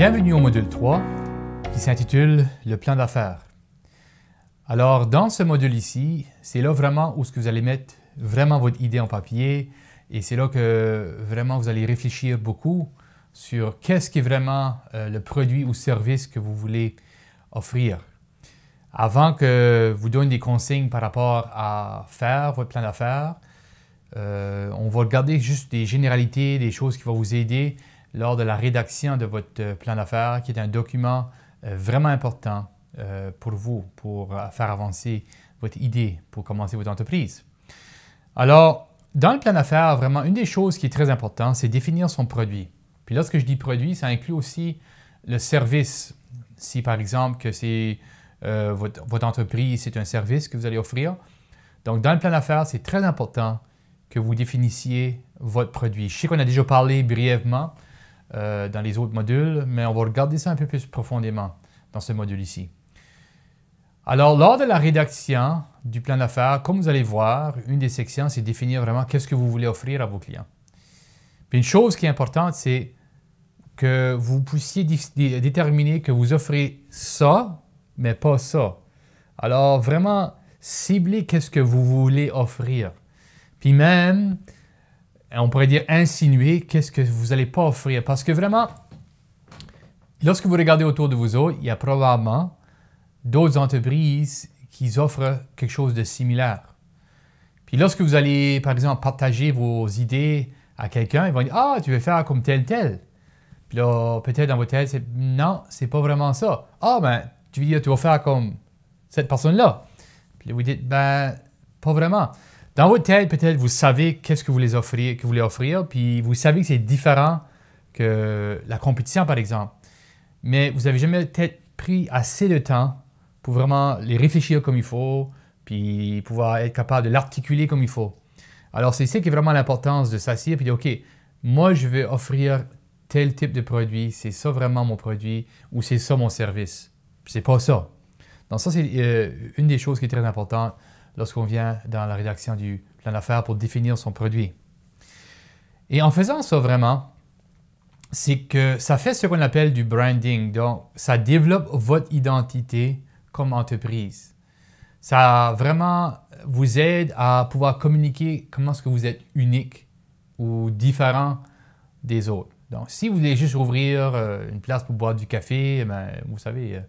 Bienvenue au module 3 qui s'intitule « Le plan d'affaires ». Alors, dans ce module ici, c'est là vraiment où vous allez mettre vraiment votre idée en papier et c'est là que vraiment vous allez réfléchir beaucoup sur qu'est-ce qui est vraiment le produit ou service que vous voulez offrir. Avant que vous donne des consignes par rapport à faire votre plan d'affaires, on va regarder juste des généralités, des choses qui vont vous aider lors de la rédaction de votre plan d'affaires, qui est un document vraiment important pour vous, pour faire avancer votre idée, pour commencer votre entreprise. Alors, dans le plan d'affaires, vraiment, une des choses qui est très importante, c'est définir son produit. Puis lorsque je dis produit, ça inclut aussi le service. Si par exemple, que c'est votre entreprise, c'est un service que vous allez offrir. Donc, dans le plan d'affaires, c'est très important que vous définissiez votre produit. Je sais qu'on a déjà parlé brièvement dans les autres modules, mais on va regarder ça un peu plus profondément dans ce module ici. Alors, lors de la rédaction du plan d'affaires, comme vous allez voir, une des sections, c'est définir vraiment qu'est-ce que vous voulez offrir à vos clients. Puis une chose qui est importante, c'est que vous puissiez déterminer que vous offrez ça, mais pas ça. Alors, vraiment, ciblez qu'est-ce que vous voulez offrir. Puis même, on pourrait dire insinuer qu'est-ce que vous n'allez pas offrir. Parce que vraiment, lorsque vous regardez autour de vous autres, il y a probablement d'autres entreprises qui offrent quelque chose de similaire. Puis lorsque vous allez, par exemple, partager vos idées à quelqu'un, ils vont dire « Ah, tu veux faire comme tel, tel. » Puis là, peut-être dans votre tête, c'est « Non, c'est pas vraiment ça. »« Ah, ben, tu veux dire tu vas faire comme cette personne-là. » Puis là, vous dites « Ben, pas vraiment. » Dans votre tête, peut-être, vous savez qu'est-ce que vous voulez offrir, puis vous savez que c'est différent que la compétition, par exemple. Mais vous n'avez jamais peut-être pris assez de temps pour vraiment les réfléchir comme il faut, puis pouvoir être capable de l'articuler comme il faut. Alors, c'est ça qui est vraiment l'importance de s'asseoir et de dire, OK, moi, je vais offrir tel type de produit, c'est ça vraiment mon produit, ou c'est ça mon service. Puis c'est pas ça. Donc ça, c'est une des choses qui est très importante lorsqu'on vient dans la rédaction du plan d'affaires pour définir son produit. Et en faisant ça vraiment, c'est que ça fait ce qu'on appelle du branding. Donc, ça développe votre identité comme entreprise. Ça vraiment vous aide à pouvoir communiquer comment est-ce que vous êtes unique ou différent des autres. Donc, si vous voulez juste ouvrir une place pour boire du café, bien, vous savez,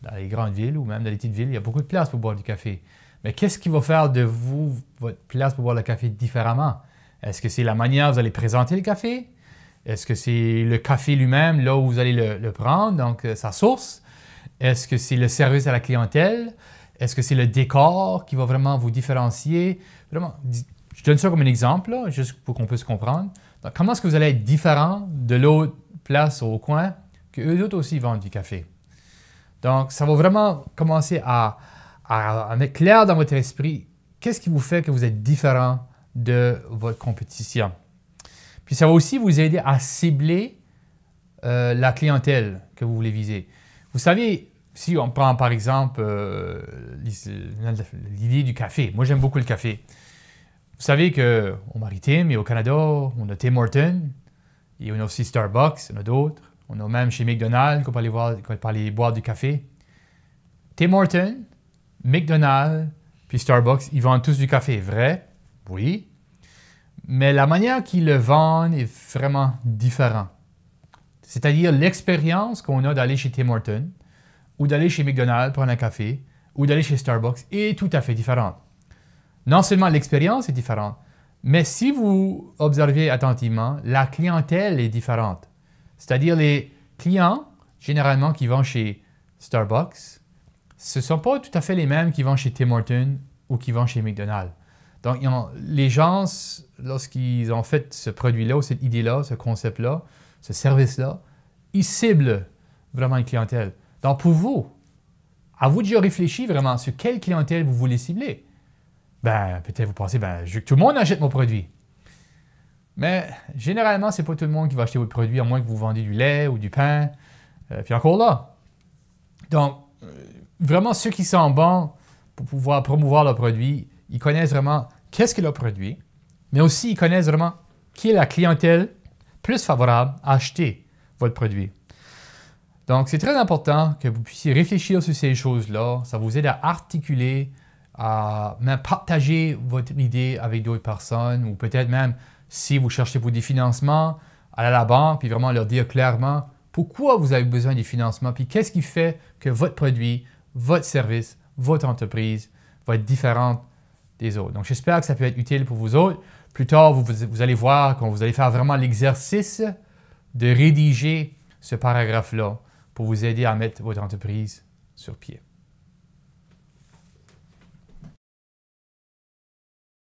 dans les grandes villes ou même dans les petites villes, il y a beaucoup de places pour boire du café. Mais qu'est-ce qui va faire de vous, votre place pour boire le café différemment? Est-ce que c'est la manière dont vous allez présenter le café? Est-ce que c'est le café lui-même, là où vous allez le prendre, donc sa source? Est-ce que c'est le service à la clientèle? Est-ce que c'est le décor qui va vraiment vous différencier? Vraiment, je donne ça comme un exemple, là, juste pour qu'on puisse comprendre. Donc, comment est-ce que vous allez être différent de l'autre place au coin que eux autres aussi vendent du café? Donc, ça va vraiment commencer à mettre clair dans votre esprit qu'est-ce qui vous fait que vous êtes différent de votre compétition. Puis ça va aussi vous aider à cibler la clientèle que vous voulez viser. Vous savez, si on prend par exemple l'idée du café. Moi, j'aime beaucoup le café. Vous savez qu'au Maritime et au Canada, on a Tim Hortons et on a aussi Starbucks, on a d'autres. On a même chez McDonald's qu'on peut aller boire du café. Tim Hortons, McDonald's puis Starbucks, ils vendent tous du café, vrai? Oui. Mais la manière qu'ils le vendent est vraiment différente. C'est-à-dire l'expérience qu'on a d'aller chez Tim Hortons ou d'aller chez McDonald's prendre un café ou d'aller chez Starbucks est tout à fait différente. Non seulement l'expérience est différente, mais si vous observez attentivement, la clientèle est différente. C'est-à-dire les clients, généralement, qui vont chez Starbucks, ce ne sont pas tout à fait les mêmes qui vont chez Tim Hortons ou qui vont chez McDonald's. Donc, les gens, lorsqu'ils ont fait ce produit-là, cette idée-là, ce concept-là, ce service-là, ils ciblent vraiment une clientèle. Donc, pour vous, à vous déjà réfléchir vraiment sur quelle clientèle vous voulez cibler. Ben, peut-être vous pensez, ben, je veux que tout le monde achète mon produit. Mais généralement, ce n'est pas tout le monde qui va acheter votre produit, à moins que vous vendiez du lait ou du pain. Puis encore là. Donc, vraiment, ceux qui sont bons pour pouvoir promouvoir leur produit, ils connaissent vraiment qu'est-ce que leur produit, mais aussi ils connaissent vraiment qui est la clientèle plus favorable à acheter votre produit. Donc, c'est très important que vous puissiez réfléchir sur ces choses-là. Ça vous aide à articuler, à même partager votre idée avec d'autres personnes ou peut-être même, si vous cherchez pour des financements, aller à la banque puis vraiment leur dire clairement pourquoi vous avez besoin des financements puis qu'est-ce qui fait que votre produit, votre service, votre entreprise va être différente des autres. Donc, j'espère que ça peut être utile pour vous autres. Plus tard, vous allez voir quand vous allez faire vraiment l'exercice de rédiger ce paragraphe-là pour vous aider à mettre votre entreprise sur pied.